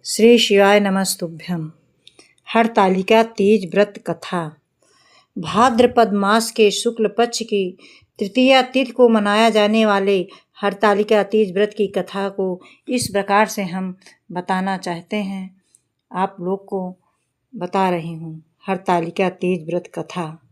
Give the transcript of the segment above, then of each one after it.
श्री शिवाय नमस्तुभ्यम। हरतालिका तीज व्रत कथा। भाद्रपद मास के शुक्ल पक्ष की तृतीया तिथि को मनाया जाने वाले हरतालिका तीज व्रत की कथा को इस प्रकार से हम बताना चाहते हैं। आप लोग को बता रही हूँ। हरतालिका तीज व्रत कथा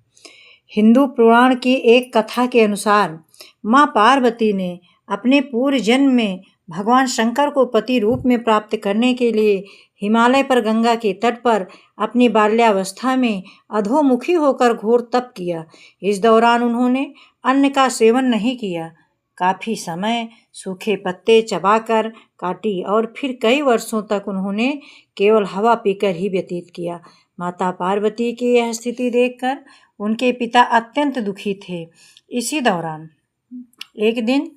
हिंदू पुराण की एक कथा के अनुसार माँ पार्वती ने अपने पूर्व जन्म में भगवान शंकर को पति रूप में प्राप्त करने के लिए हिमालय पर गंगा के तट पर अपनी बाल्यावस्था में अधोमुखी होकर घोर तप किया। इस दौरान उन्होंने अन्न का सेवन नहीं किया। काफ़ी समय सूखे पत्ते चबाकर काटी और फिर कई वर्षों तक उन्होंने केवल हवा पीकर ही व्यतीत किया। माता पार्वती की यह स्थिति देखकर उनके पिता अत्यंत दुखी थे। इसी दौरान एक दिन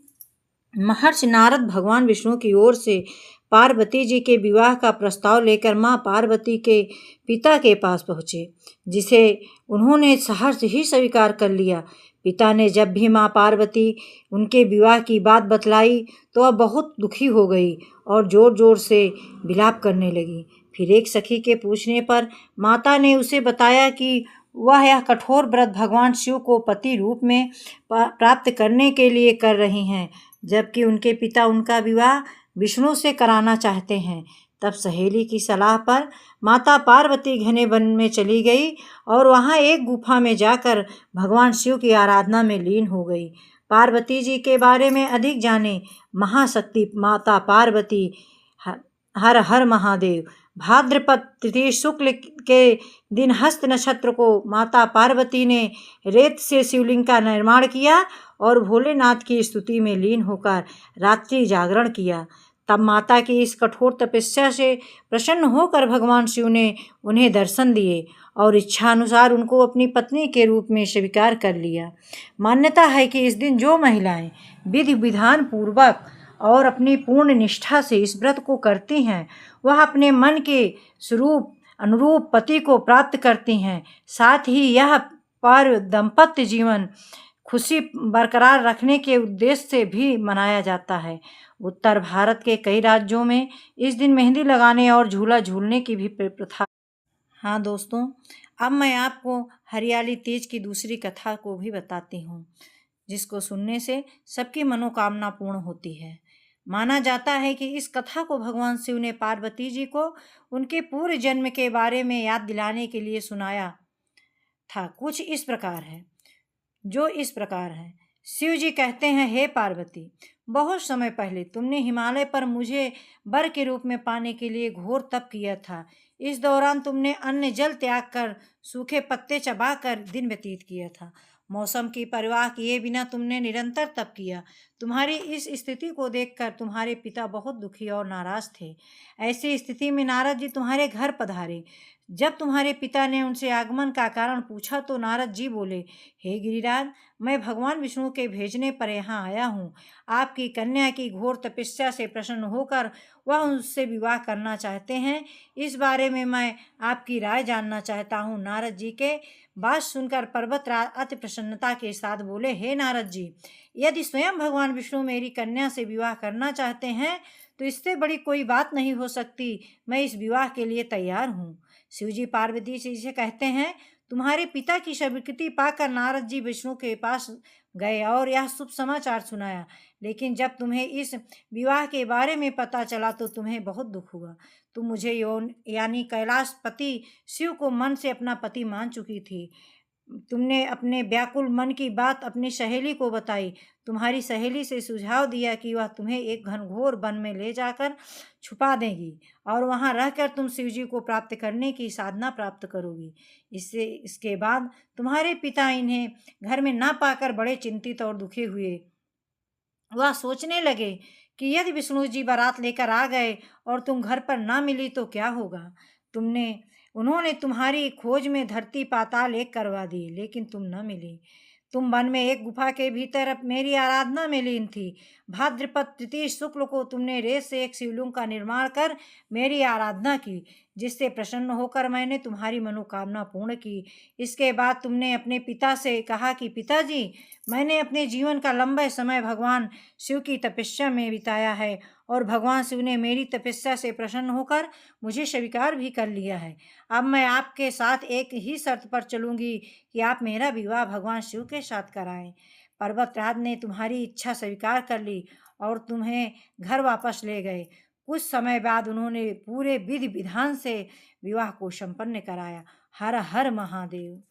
महर्षि नारद भगवान विष्णु की ओर से पार्वती जी के विवाह का प्रस्ताव लेकर माँ पार्वती के पिता के पास पहुँचे, जिसे उन्होंने सहर्ष ही स्वीकार कर लिया। पिता ने जब भी माँ पार्वती उनके विवाह की बात बतलाई तो वह बहुत दुखी हो गई और ज़ोर ज़ोर से विलाप करने लगी। फिर एक सखी के पूछने पर माता ने उसे बताया कि वह यह कठोर व्रत भगवान शिव को पति रूप में प्राप्त करने के लिए कर रही हैं, जबकि उनके पिता उनका विवाह विष्णु से कराना चाहते हैं। तब सहेली की सलाह पर माता पार्वती घने वन में चली गई और वहाँ एक गुफा में जाकर भगवान शिव की आराधना में लीन हो गई। पार्वती जी के बारे में अधिक जाने महाशक्ति माता पार्वती। हर हर महादेव। भाद्रपद तृतीय शुक्ल के दिन हस्त नक्षत्र को माता पार्वती ने रेत से शिवलिंग का निर्माण किया और भोलेनाथ की स्तुति में लीन होकर रात्रि जागरण किया। तब माता की इस कठोर तपस्या से प्रसन्न होकर भगवान शिव ने उन्हें दर्शन दिए और इच्छानुसार उनको अपनी पत्नी के रूप में स्वीकार कर लिया। मान्यता है कि इस दिन जो महिलाएं विधि विधान पूर्वक और अपनी पूर्ण निष्ठा से इस व्रत को करती हैं, वह अपने मन के स्वरूप अनुरूप पति को प्राप्त करती हैं। साथ ही यह पर्व दाम्पत्य जीवन खुशी बरकरार रखने के उद्देश्य से भी मनाया जाता है। उत्तर भारत के कई राज्यों में इस दिन मेहंदी लगाने और झूला झूलने की भी प्रथा। हाँ दोस्तों, अब मैं आपको हरियाली तीज की दूसरी कथा को भी बताती हूँ, जिसको सुनने से सबकी मनोकामना पूर्ण होती है। माना जाता है कि इस कथा को भगवान शिव ने पार्वती जी को उनके पूर्व जन्म के बारे में याद दिलाने के लिए सुनाया था। कुछ इस प्रकार है। शिव जी कहते हैं, हे पार्वती, बहुत समय पहले तुमने हिमालय पर मुझे वर के रूप में पाने के लिए घोर तप किया था। इस दौरान तुमने अन्न जल त्याग कर सूखे पत्ते चबाकर दिन व्यतीत किया था। मौसम की परवाह किए बिना तुमने निरंतर तप किया। तुम्हारी इस स्थिति को देखकर तुम्हारे पिता बहुत दुखी और नाराज थे। ऐसी स्थिति में नारद जी तुम्हारे घर पधारे। जब तुम्हारे पिता ने उनसे आगमन का कारण पूछा तो नारद जी बोले, हे गिरिराज, मैं भगवान विष्णु के भेजने पर यहाँ आया हूँ। आपकी कन्या की घोर तपस्या से प्रसन्न होकर वह उससे विवाह करना चाहते हैं। इस बारे में मैं आपकी राय जानना चाहता हूँ। नारद जी के बात सुनकर पर्वतराज अति प्रसन्नता के साथ बोले, हे नारद जी, यदि स्वयं भगवान विष्णु मेरी कन्या से विवाह करना चाहते हैं तो इससे बड़ी कोई बात नहीं हो सकती। मैं इस विवाह के लिए तैयार हूँ। शिवजी पार्वती जी से कहते हैं, तुम्हारे पिता की स्वीकृति पाकर नारद जी विष्णु के पास गए और यह शुभ समाचार सुनाया। लेकिन जब तुम्हें इस विवाह के बारे में पता चला तो तुम्हें बहुत दुख हुआ। तुम मुझे यानी कैलाशपति शिव को मन से अपना पति मान चुकी थी। तुमने अपने व्याकुल मन की बात अपनी सहेली को बताई। तुम्हारी सहेली से सुझाव दिया कि वह तुम्हें एक घनघोर वन में ले जाकर छुपा देगी और वहां रहकर तुम शिवजी को प्राप्त करने की साधना प्राप्त करोगी। इसके बाद तुम्हारे पिता इन्हें घर में ना पाकर बड़े चिंतित और दुखी हुए। वह सोचने लगे कि यदि विष्णु जी बारात लेकर आ गए और तुम घर पर ना मिली तो क्या होगा। उन्होंने तुम्हारी खोज में धरती पाताल एक करवा दी, लेकिन तुम न मिली। तुम वन में एक गुफा के भीतर मेरी आराधना में लीन थी। भाद्रपद तृतीय शुक्ल को तुमने रेत से एक शिवलिंग का निर्माण कर मेरी आराधना की, जिससे प्रसन्न होकर मैंने तुम्हारी मनोकामना पूर्ण की। इसके बाद तुमने अपने पिता से कहा कि पिताजी, मैंने अपने जीवन का लंबा समय भगवान शिव की तपस्या में बिताया है और भगवान शिव ने मेरी तपस्या से प्रसन्न होकर मुझे स्वीकार भी कर लिया है। अब मैं आपके साथ एक ही शर्त पर चलूंगी कि आप मेरा विवाह भगवान शिव के साथ कराएं। पर्वतराज ने तुम्हारी इच्छा स्वीकार कर ली और तुम्हें घर वापस ले गए। कुछ समय बाद उन्होंने पूरे विधि विधान से विवाह को संपन्न कराया। हर हर महादेव।